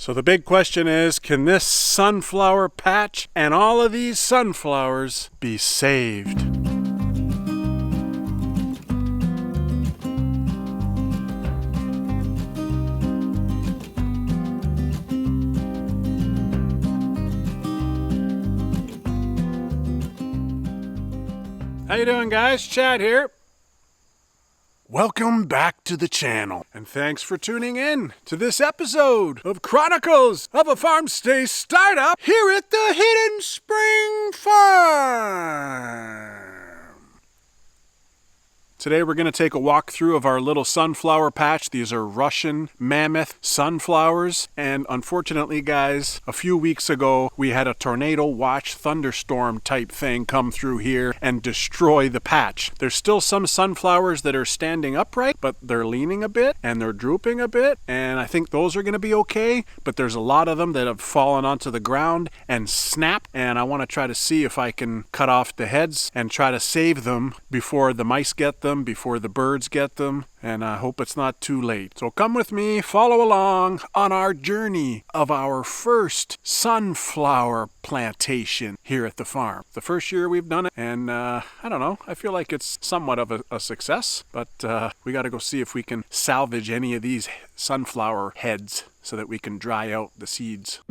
So the big question is, can this sunflower patch and all of these sunflowers be saved? How you doing, guys? Chad here. Welcome back to the channel, and thanks for tuning in to this episode of Chronicles of a Farmstay Startup here at the Hidden Spring Farm. Today we're going to take a walk through of our little sunflower patch. These are Russian mammoth sunflowers, and unfortunately, guys, a few weeks ago we had a tornado watch thunderstorm type thing come through here and destroy the patch. There's still some sunflowers that are standing upright, but they're leaning a bit and they're drooping a bit, and I think those are going to be okay, but there's a lot of them that have fallen onto the ground and snapped, and I want to try to see if I can cut off the heads and try to save them before the mice get them, before the birds get them, and I hope it's not too late. So come with me, follow along on our journey of our first sunflower plantation here at the farm. The first year we've done it, and I don't know, I feel like it's somewhat of a success, but we got to go see if we can salvage any of these sunflower heads so that we can dry out the seeds.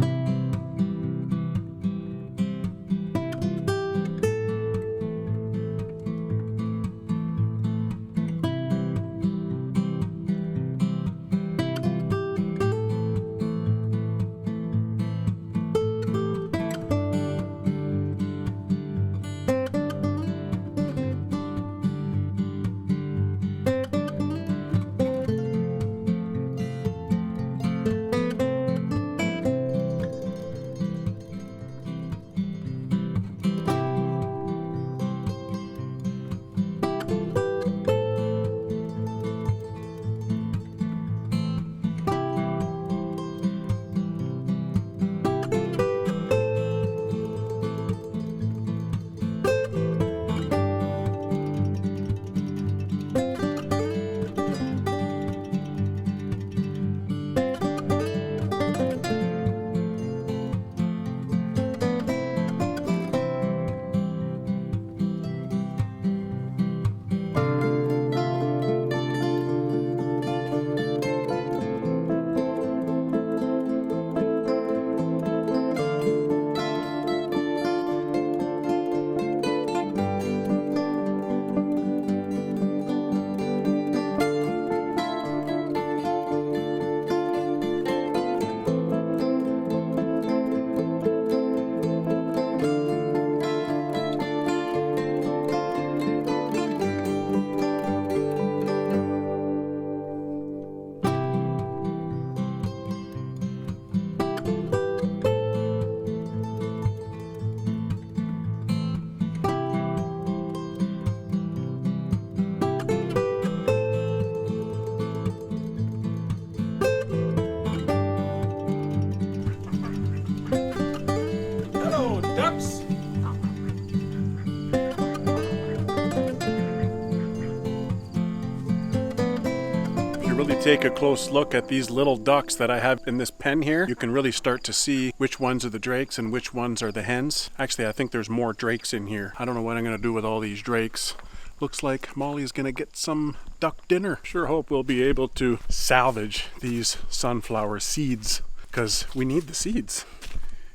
Really take a close look at these little ducks that I have in this pen here, you can really start to see which ones are the drakes and which ones are the hens. Actually, I think there's more drakes in here. I don't know what I'm going to do with all these drakes. Looks like Molly's going to get some duck dinner. Sure hope we'll be able to salvage these sunflower seeds, because we need the seeds.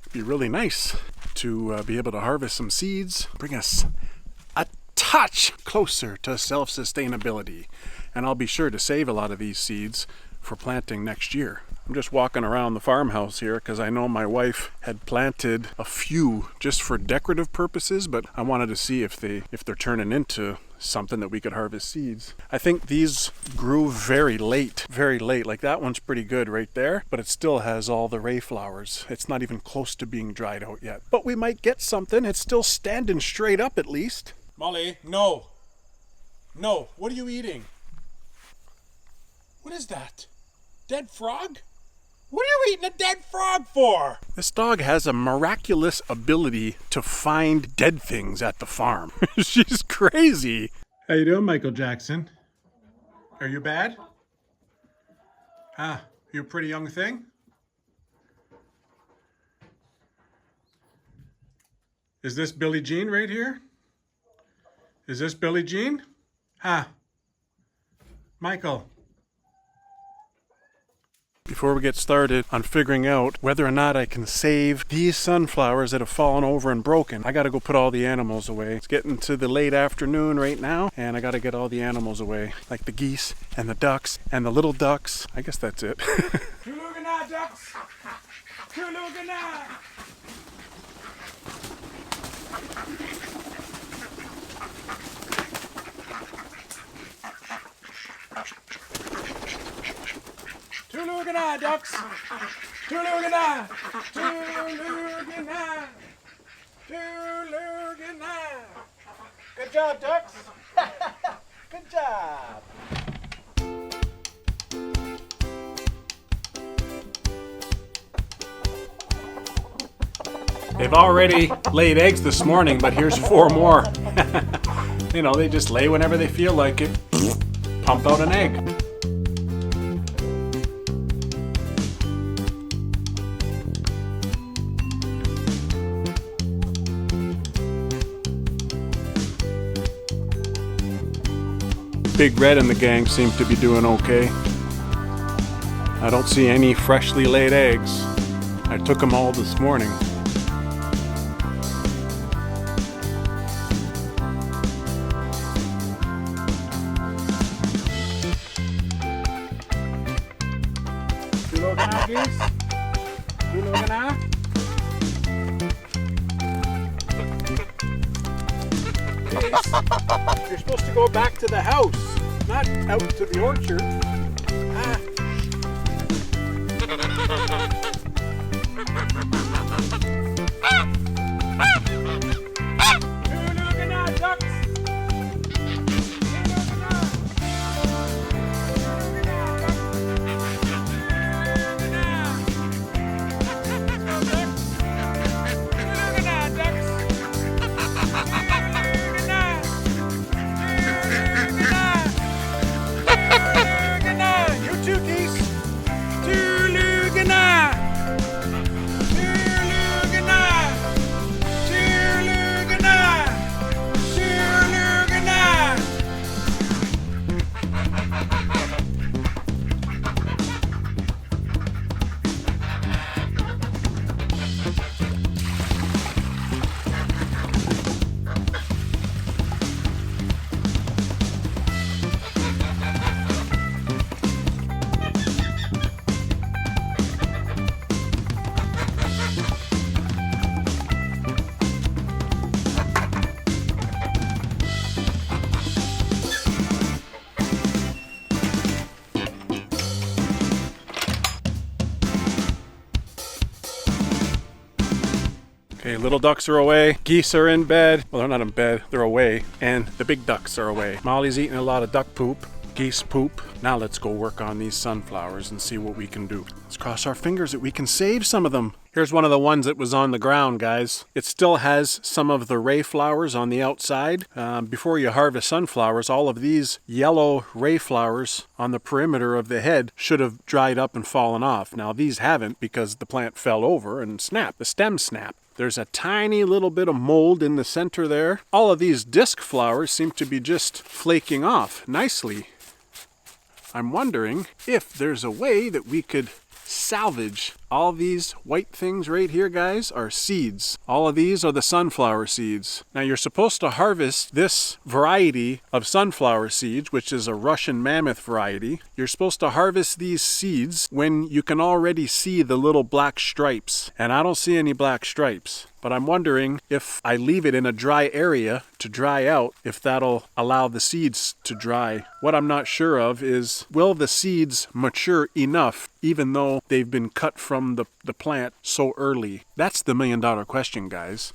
It'd be really nice to be able to harvest some seeds, bring us a touch closer to self-sustainability. And I'll be sure to save a lot of these seeds for planting next year. I'm just walking around the farmhouse here because I know my wife had planted a few just for decorative purposes, but I wanted to see if they're turning into something that we could harvest seeds. I think these grew very late. Like that one's pretty good right there, but it still has all the ray flowers. It's not even close to being dried out yet. But we might get something. It's still standing straight up at least. Molly, no. No, what are you eating? What is that? Dead frog? What are you eating a dead frog for? This dog has a miraculous ability to find dead things at the farm. She's crazy. How you doing, Michael Jackson? Are you bad? Ah, you a pretty young thing? Is this Billie Jean right here? Is this Billie Jean? Ha! Michael. Before we get started on figuring out whether or not I can save these sunflowers that have fallen over and broken, I gotta go put all the animals away. It's getting to the late afternoon right now, and I gotta get all the animals away, like the geese and the ducks and the little ducks. I guess that's it. Tulugana ducks! Tulugana! Tulugana ducks! Tulugana! Tulugana! Tulugana! Good job, ducks! Good job! They've already laid eggs this morning, but here's 4 more. You know, they just lay whenever they feel like it. Pump out an egg. Big Red and the gang seem to be doing okay. I don't see any freshly laid eggs. I took them all this morning. Tulugana geese? Tulugana? You're supposed to go back to the house, not out to the orchard. Ah. Tulugana ducks! Okay, little ducks are away, geese are in bed. Well, they're not in bed, they're away. And the big ducks are away. Molly's eating a lot of duck poop, geese poop. Now let's go work on these sunflowers and see what we can do. Let's cross our fingers that we can save some of them. Here's one of the ones that was on the ground, guys. It still has some of the ray flowers on the outside. Before you harvest sunflowers, all of these yellow ray flowers on the perimeter of the head should have dried up and fallen off. Now these haven't because the plant fell over and snapped. The stem snapped. There's a tiny little bit of mold in the center there. All of these disc flowers seem to be just flaking off nicely. I'm wondering if there's a way that we could salvage all these white things right here, guys, are seeds. All of these are the sunflower seeds. Now you're supposed to harvest this variety of sunflower seeds, which is a Russian mammoth variety. You're supposed to harvest these seeds when you can already see the little black stripes. And I don't see any black stripes. But I'm wondering if I leave it in a dry area to dry out, if that'll allow the seeds to dry. What I'm not sure of is, will the seeds mature enough even though they've been cut from the plant so early? That's the million-dollar question, guys.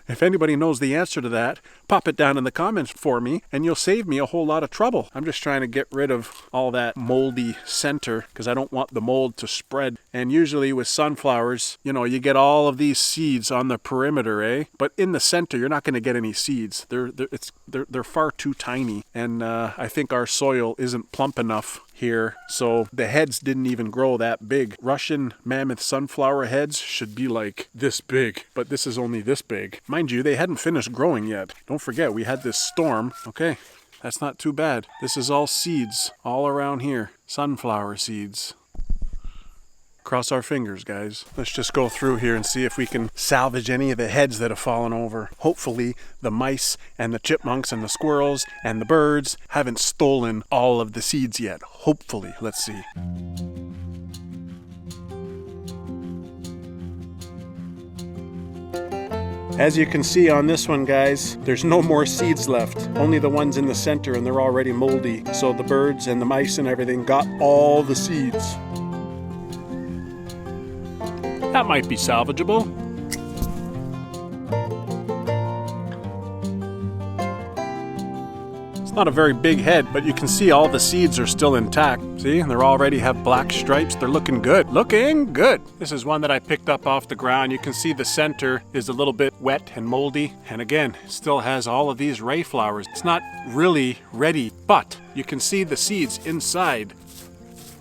If anybody knows the answer to that, pop it down in the comments for me and you'll save me a whole lot of trouble. I'm just trying to get rid of all that moldy center because I don't want the mold to spread. And usually with sunflowers, you know, you get all of these seeds on the perimeter, eh? But in the center, you're not going to get any seeds. They're far too tiny, and I think our soil isn't plump enough here, so the heads didn't even grow that big. Russian mammoth sunflower heads should be like this big, but this is only this big. Mind you, they hadn't finished growing yet. Don't forget, we had this storm. Okay, that's not too bad. This is all seeds all around here. Sunflower seeds. Cross our fingers, guys. Let's just go through here and see if we can salvage any of the heads that have fallen over. Hopefully the mice and the chipmunks and the squirrels and the birds haven't stolen all of the seeds yet. Hopefully. Let's see. As you can see on this one, guys, there's no more seeds left. Only the ones in the center, and they're already moldy. So the birds and the mice and everything got all the seeds. That might be salvageable. It's not a very big head, but you can see all the seeds are still intact. See, they already have black stripes. They're looking good. Looking good. This is one that I picked up off the ground. You can see the center is a little bit wet and moldy. And again, it still has all of these ray flowers. It's not really ready, but you can see the seeds inside.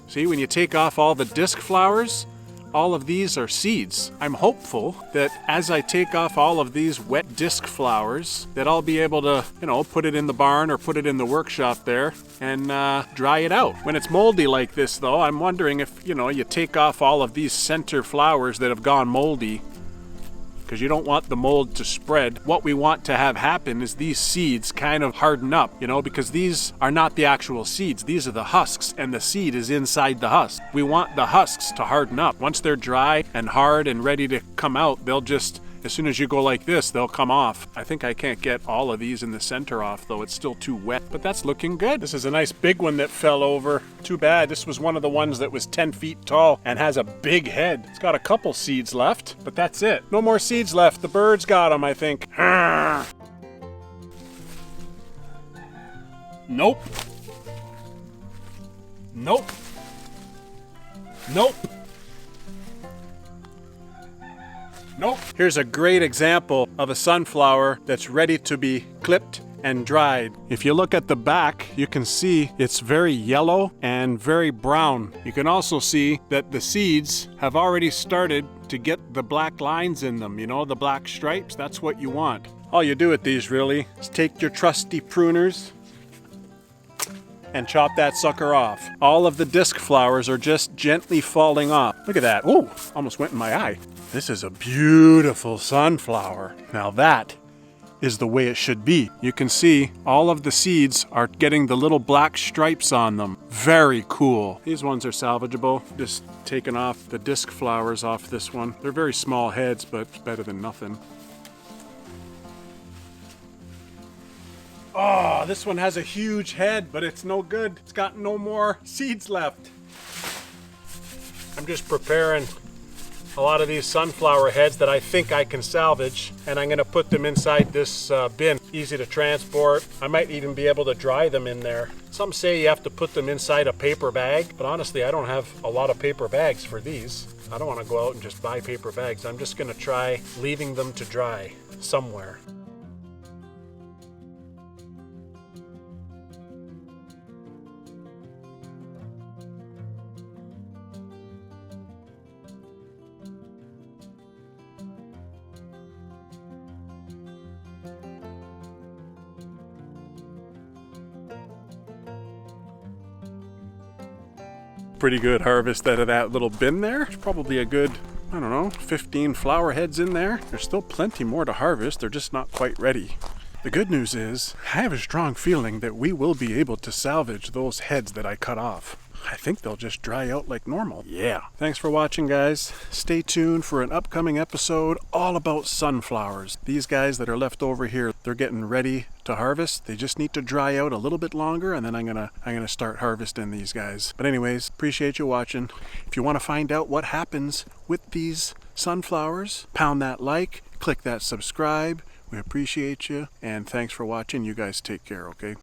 See, when you take off all the disc flowers, all of these are seeds. I'm hopeful that as I take off all of these wet disc flowers, that I'll be able to, put it in the barn or put it in the workshop there and dry it out. When it's moldy like this, though, I'm wondering if, you take off all of these center flowers that have gone moldy, because you don't want the mold to spread. What we want to have happen is these seeds kind of harden up, because these are not the actual seeds. These are the husks, and the seed is inside the husk. We want the husks to harden up. Once they're dry and hard and ready to come out, they'll just, as soon as you go like this, they'll come off. I think I can't get all of these in the center off, though. It's still too wet, but that's looking good. This is a nice big one that fell over. Too bad. This was one of the ones that was 10 feet tall and has a big head. It's got a couple seeds left, but that's it. No more seeds left. The birds got them, I think. Nope. Nope. Nope. Nope. Here's a great example of a sunflower that's ready to be clipped and dried. If you look at the back, you can see it's very yellow and very brown. You can also see that the seeds have already started to get the black lines in them, the black stripes. That's what you want. All you do with these really is take your trusty pruners and chop that sucker off. All of the disc flowers are just gently falling off. Look at that. Ooh, almost went in my eye. This is a beautiful sunflower. Now that is the way it should be. You can see all of the seeds are getting the little black stripes on them. Very cool. These ones are salvageable. Just taking off the disc flowers off this one. They're very small heads, but it's better than nothing. Oh, this one has a huge head, but it's no good. It's got no more seeds left. I'm just preparing a lot of these sunflower heads that I think I can salvage, and I'm going to put them inside this bin. Easy to transport. I might even be able to dry them in there. Some say you have to put them inside a paper bag, but honestly I don't have a lot of paper bags for these. I don't want to go out and just buy paper bags. I'm just going to try leaving them to dry somewhere. Pretty good harvest out of that little bin there. There's probably a good, 15 flower heads in there. There's still plenty more to harvest. They're just not quite ready. The good news is, I have a strong feeling that we will be able to salvage those heads that I cut off. I think they'll just dry out like normal. Yeah. Thanks for watching, guys. Stay tuned for an upcoming episode all about sunflowers. These guys that are left over here, they're getting ready to harvest. They just need to dry out a little bit longer, and then I'm gonna start harvesting these guys. But anyways, appreciate you watching. If you want to find out what happens with these sunflowers, pound that like, click that subscribe. We appreciate you, and thanks for watching. You guys take care, okay?